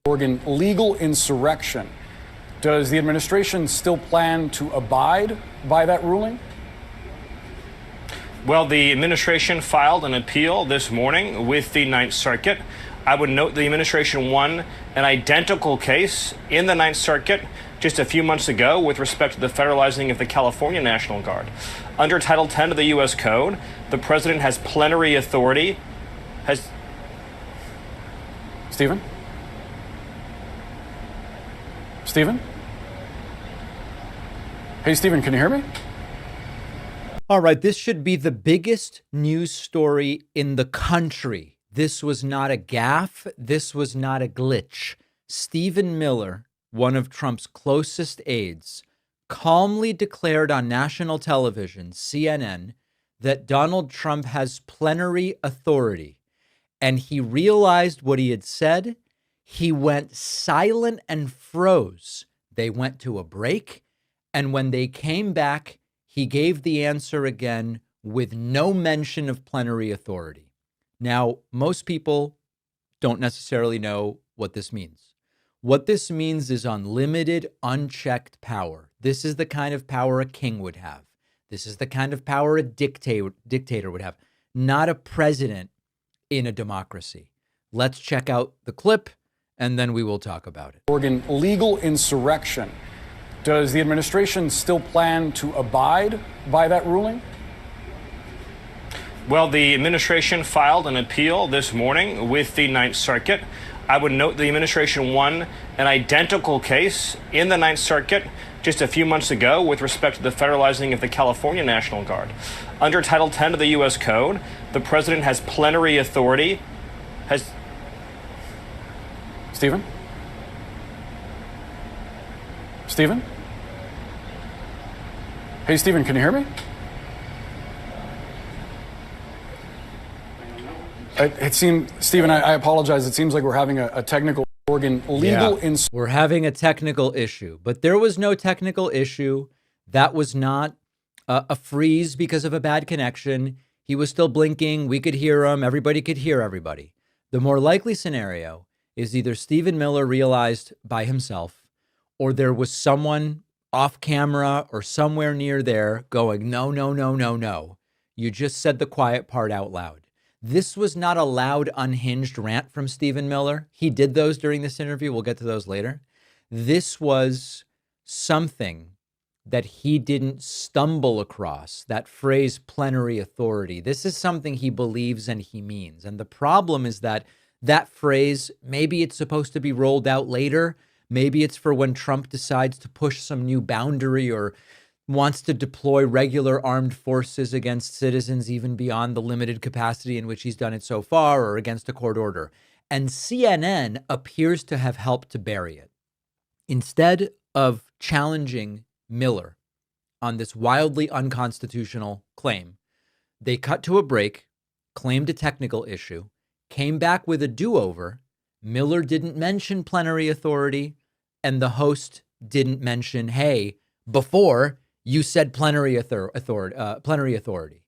Oregon legal insurrection. Does the administration still plan to abide by that ruling? Well, the administration filed an appeal this morning with the Ninth Circuit. I would note the administration won an identical case in the Ninth Circuit just a few months ago with respect to the federalizing of the California National Guard. Under Title 10 of the U.S. Code, the president has plenary authority. Stephen? Stephen? Hey, Stephen, can you hear me? All right, this should be the biggest news story in the country. This was not a gaffe. This was not a glitch. Stephen Miller, one of Trump's closest aides, calmly declared on national television, CNN, that Donald Trump has plenary authority. And he realized what he had said. He went silent and froze. They went to a break. And when they came back, he gave the answer again with no mention of plenary authority. Now, most people don't necessarily know what this means. What this means is unlimited, unchecked power. This is the kind of power a king would have. This is the kind of power a dictator would have, not a president in a democracy. Let's check out the clip, and then we will talk about it. Oregon legal insurrection. Does the administration still plan to abide by that ruling? Well, the administration filed an appeal this morning with the Ninth Circuit. I would note the administration won an identical case in the Ninth Circuit just a few months ago with respect to the federalizing of the California National Guard. Under Title 10 of the U.S. Code, the president has plenary authority. Stephen? Stephen? Hey, Stephen, can you hear me? It seemed, Stephen, I apologize. It seems like we're having a technical Oregon legal We're having a technical issue, but there was no technical issue. That was not a freeze because of a bad connection. He was still blinking. We could hear him. Everybody could hear everybody. The more likely scenario is either Stephen Miller realized by himself, or there was someone off camera or somewhere near there going, no, no, no, no, no. You just said the quiet part out loud. This was not a loud, unhinged rant from Stephen Miller. He did those during this interview. We'll get to those later. This was something that he didn't stumble across, that phrase plenary authority. This is something he believes and he means. And the problem is that that phrase, maybe it's supposed to be rolled out later. Maybe it's for when Trump decides to push some new boundary or wants to deploy regular armed forces against citizens even beyond the limited capacity in which he's done it so far, or against a court order. And CNN appears to have helped to bury it. Instead of challenging Miller on this wildly unconstitutional claim, they cut to a break, claimed a technical issue, came back with a do-over. Miller didn't mention plenary authority, and the host didn't mention, hey, before you said plenary authority.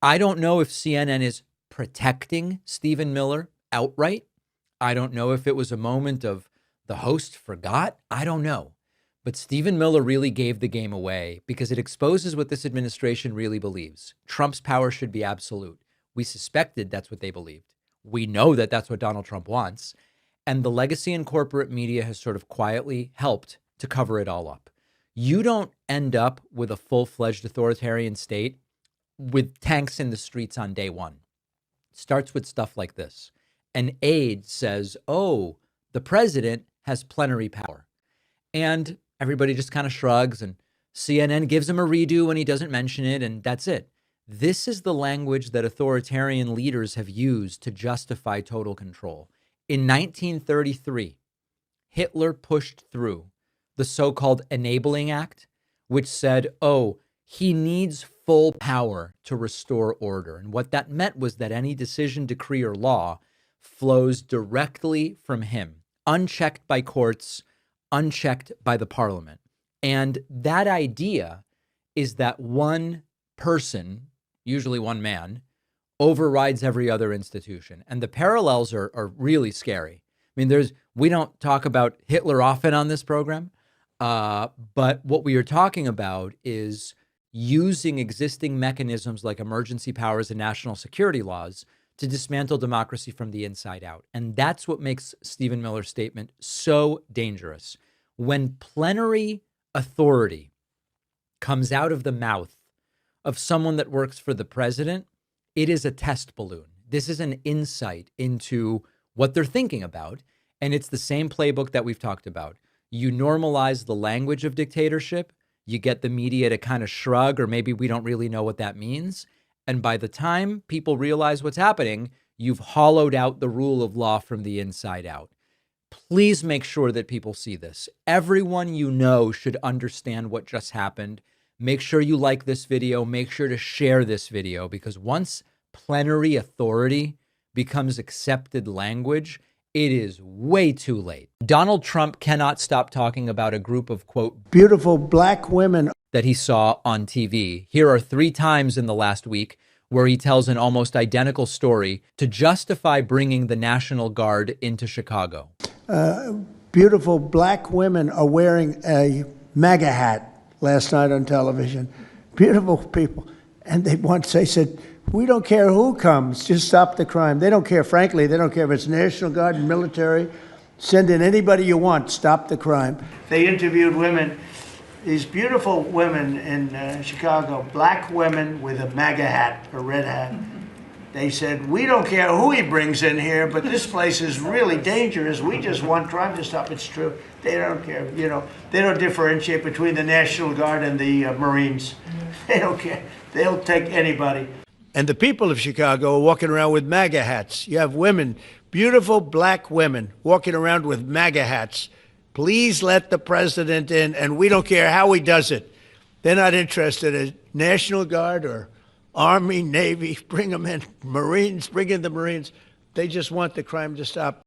I don't know if CNN is protecting Stephen Miller outright. I don't know if it was a moment of the host forgot. I don't know. But Stephen Miller really gave the game away because it exposes what this administration really believes. Trump's power should be absolute. We suspected that's what they believed. We know that that's what Donald Trump wants. And the legacy and corporate media has sort of quietly helped to cover it all up. You don't end up with a full-fledged authoritarian state with tanks in the streets on day one. It starts with stuff like this. An aide says, oh, the president has plenary power. And everybody just kind of shrugs, and CNN gives him a redo and he doesn't mention it, and that's it. This is the language that authoritarian leaders have used to justify total control. In 1933, Hitler pushed through the so-called Enabling Act, which said, oh, he needs full power to restore order. And what that meant was that any decision, decree, or law flows directly from him, unchecked by courts, unchecked by the parliament. And that idea is that one person, usually one man, overrides every other institution. And the parallels are really scary. I mean, We don't talk about Hitler often on this program, but what we are talking about is using existing mechanisms like emergency powers and national security laws to dismantle democracy from the inside out. And that's what makes Stephen Miller's statement so dangerous. When plenary authority comes out of the mouth of someone that works for the president, it is a test balloon. This is an insight into what they're thinking about. And it's the same playbook that we've talked about. You normalize the language of dictatorship. You get the media to kind of shrug, or maybe we don't really know what that means. And by the time people realize what's happening, you've hollowed out the rule of law from the inside out. Please make sure that people see this. Everyone you know should understand what just happened. Make sure you like this video. Make sure to share this video, because once plenary authority becomes accepted language, it is way too late. Donald Trump cannot stop talking about a group of, quote, beautiful black women that he saw on TV. Here are 3 times in the last week where he tells an almost identical story to justify bringing the National Guard into Chicago. Beautiful black women are wearing a MAGA hat last night on television. Beautiful people. And they said, we don't care who comes, just stop the crime. They don't care, frankly, they don't care if it's National Guard and military. Send in anybody you want, stop the crime. They interviewed women, these beautiful women in Chicago, black women with a MAGA hat, a red hat. They said, we don't care who he brings in here, but this place is really dangerous. We just want crime to stop. It's true. They don't care. You know, they don't differentiate between the National Guard and the Marines. They don't care. They'll take anybody. And the people of Chicago are walking around with MAGA hats. You have women, beautiful black women, walking around with MAGA hats. Please let the president in, and we don't care how he does it. They're not interested in National Guard or Army, Navy. Bring them in. Marines, bring in the Marines. They just want the crime to stop.